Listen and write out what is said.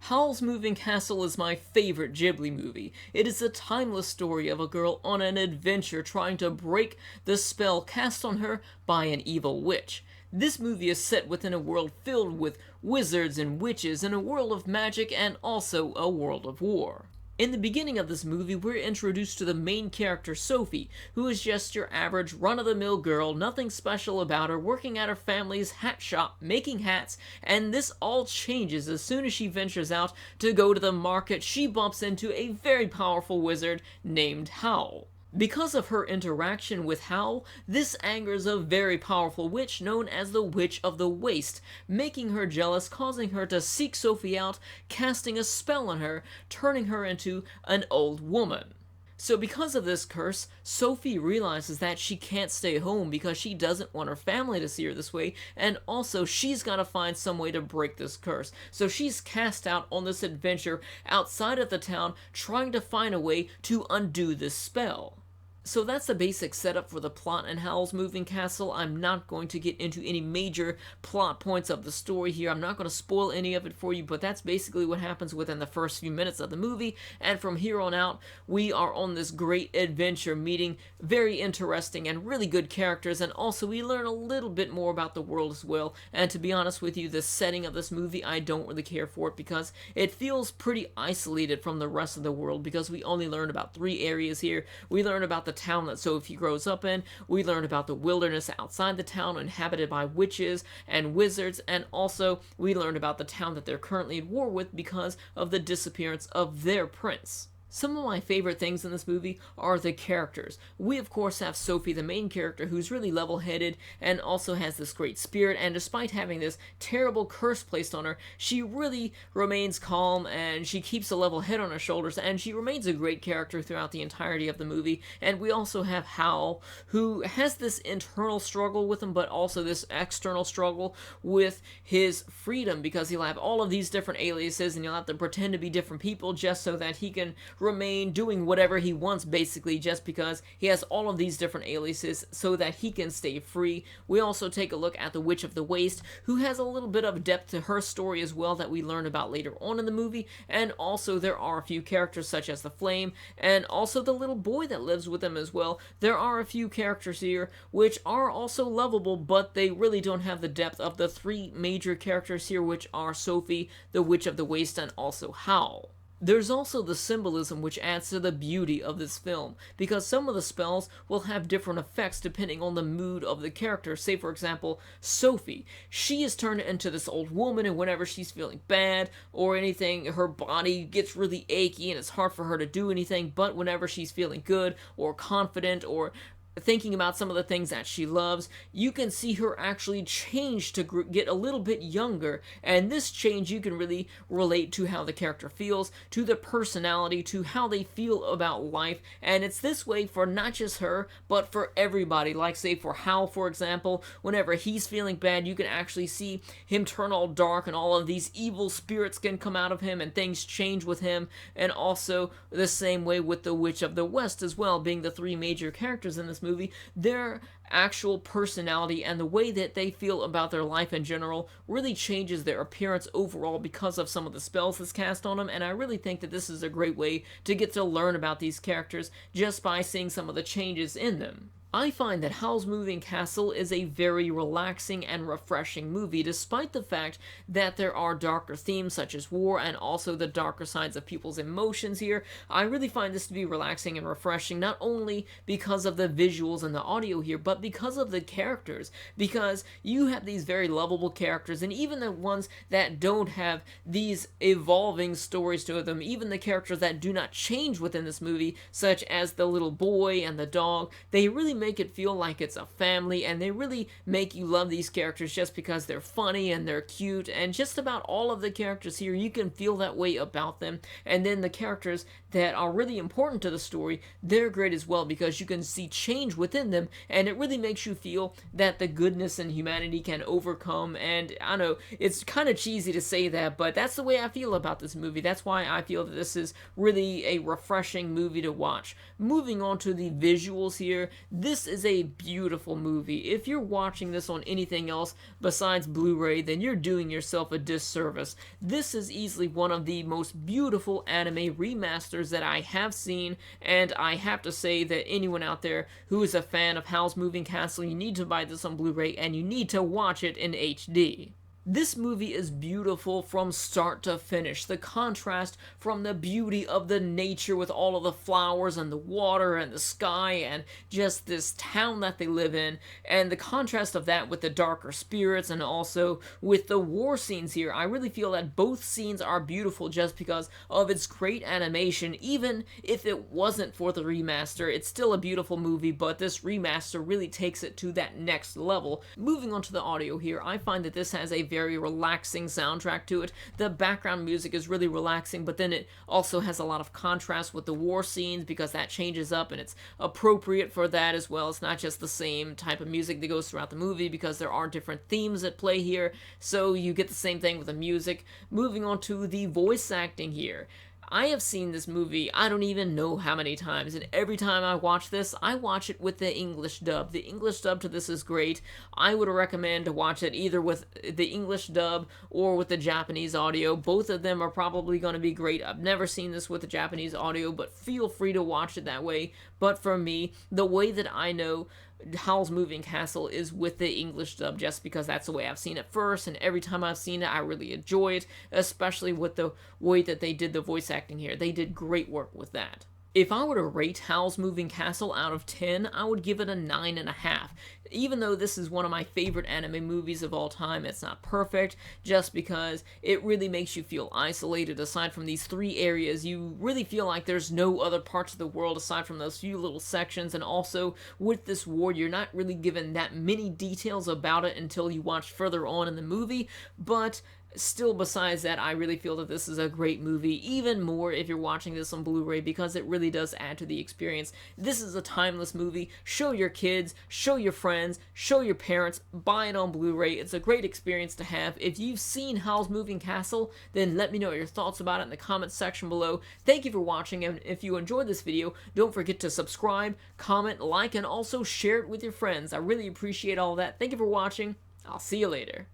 Howl's Moving Castle is my favorite Ghibli movie. It is a timeless story of a girl on an adventure trying to break the spell cast on her by an evil witch. This movie is set within a world filled with wizards and witches and a world of magic and also a world of war. In the beginning of this movie, we're introduced to the main character, Sophie, who is just your average run-of-the-mill girl, nothing special about her, working at her family's hat shop, making hats, and this all changes as soon as she ventures out to go to the market. She bumps into a very powerful wizard named Howl. Because of her interaction with Howl, this angers a very powerful witch known as the Witch of the Waste, making her jealous, causing her to seek Sophie out, casting a spell on her, turning her into an old woman. So because of this curse, Sophie realizes that she can't stay home because she doesn't want her family to see her this way, and also she's got to find some way to break this curse. So she's cast out on this adventure outside of the town, trying to find a way to undo this spell. So that's the basic setup for the plot in Howl's Moving Castle. I'm not going to get into any major plot points of the story here. I'm not going to spoil any of it for you, but that's basically what happens within the first few minutes of the movie. And from here on out, we are on this great adventure, meeting very interesting and really good characters, and also we learn a little bit more about the world as well. And to be honest with you, the setting of this movie, I don't really care for it because it feels pretty isolated from the rest of the world, because we only learn about 3 areas here. We learn about the town that Sophie grows up in, we learn about the wilderness outside the town inhabited by witches and wizards, and also we learn about the town that they're currently at war with because of the disappearance of their prince. Some of my favorite things in this movie are the characters. We of course have Sophie, the main character, who's really level-headed and also has this great spirit, and despite having this terrible curse placed on her, she really remains calm and she keeps a level head on her shoulders, and she remains a great character throughout the entirety of the movie. And we also have Howl, who has this internal struggle with him, but also this external struggle with his freedom, because he'll have all of these different aliases and he'll have to pretend to be different people just so that he can remain doing whatever he wants, basically, just because he has all of these different aliases so that he can stay free. We also take a look at the Witch of the Waste, who has a little bit of depth to her story as well that we learn about later on in the movie, and also there are a few characters such as the Flame, and also the little boy that lives with him as well. There are a few characters here which are also lovable, but they really don't have the depth of the 3 major characters here, which are Sophie, the Witch of the Waste, and also Howl. There's also the symbolism, which adds to the beauty of this film, because some of the spells will have different effects depending on the mood of the character. Say, for example, Sophie. She is turned into this old woman, and whenever she's feeling bad or anything, her body gets really achy and it's hard for her to do anything, but whenever she's feeling good or confident or thinking about some of the things that she loves, you can see her actually change to get a little bit younger, and this change you can really relate to how the character feels, to the personality, to how they feel about life, and it's this way for not just her, but for everybody. Like, say, for Howl, for example, whenever he's feeling bad, you can actually see him turn all dark, and all of these evil spirits can come out of him, and things change with him, and also the same way with the Witch of the West as well, being the 3 major characters in this movie. Their actual personality and the way that they feel about their life in general really changes their appearance overall because of some of the spells that's cast on them, and I really think that this is a great way to get to learn about these characters just by seeing some of the changes in them. I find that Howl's Moving Castle is a very relaxing and refreshing movie, despite the fact that there are darker themes such as war and also the darker sides of people's emotions here. I really find this to be relaxing and refreshing, not only because of the visuals and the audio here, but because of the characters, because you have these very lovable characters, and even the ones that don't have these evolving stories to them, even the characters that do not change within this movie, such as the little boy and the dog, they really make it feel like it's a family, and they really make you love these characters just because they're funny and they're cute, and just about all of the characters here, you can feel that way about them. And then the characters that are really important to the story, they're great as well, because you can see change within them, and it really makes you feel that the goodness in humanity can overcome. And I know it's kind of cheesy to say that, but that's the way I feel about this movie. That's why I feel that this is really a refreshing movie to watch. Moving on to the visuals here, This is a beautiful movie. If you're watching this on anything else besides Blu-ray, then you're doing yourself a disservice. This is easily one of the most beautiful anime remasters that I have seen, and I have to say that anyone out there who is a fan of Howl's Moving Castle, you need to buy this on Blu-ray and you need to watch it in HD. This movie is beautiful from start to finish. The contrast from the beauty of the nature with all of the flowers and the water and the sky and just this town that they live in, and the contrast of that with the darker spirits and also with the war scenes here. I really feel that both scenes are beautiful just because of its great animation. Even if it wasn't for the remaster, it's still a beautiful movie, but this remaster really takes it to that next level. Moving on to the audio here, I find that this has a very relaxing soundtrack to it. The background music is really relaxing, but then it also has a lot of contrast with the war scenes because that changes up and it's appropriate for that as well. It's not just the same type of music that goes throughout the movie because there are different themes at play here, so you get the same thing with the music. Moving on to the voice acting here. I have seen this movie, I don't even know how many times, and every time I watch this, I watch it with the English dub. The English dub to this is great. I would recommend to watch it either with the English dub or with the Japanese audio. Both of them are probably going to be great. I've never seen this with the Japanese audio, but feel free to watch it that way. But for me, the way that I know Howl's Moving Castle is with the English dub just because that's the way I've seen it first, and every time I've seen it I really enjoy it, especially with the way that they did the voice acting here. They did great work with that. If I were to rate Howl's Moving Castle out of 10, I would give it a 9.5. Even though this is one of my favorite anime movies of all time, it's not perfect, just because it really makes you feel isolated. Aside from these 3 areas, you really feel like there's no other parts of the world aside from those few little sections, and also with this war, you're not really given that many details about it until you watch further on in the movie, but still, besides that, I really feel that this is a great movie, even more if you're watching this on Blu-ray, because it really does add to the experience. This is a timeless movie. Show your kids, show your friends, show your parents, buy it on Blu-ray. It's a great experience to have. If you've seen Howl's Moving Castle, then let me know your thoughts about it in the comments section below. Thank you for watching, and if you enjoyed this video, don't forget to subscribe, comment, like, and also share it with your friends. I really appreciate all that. Thank you for watching. I'll see you later.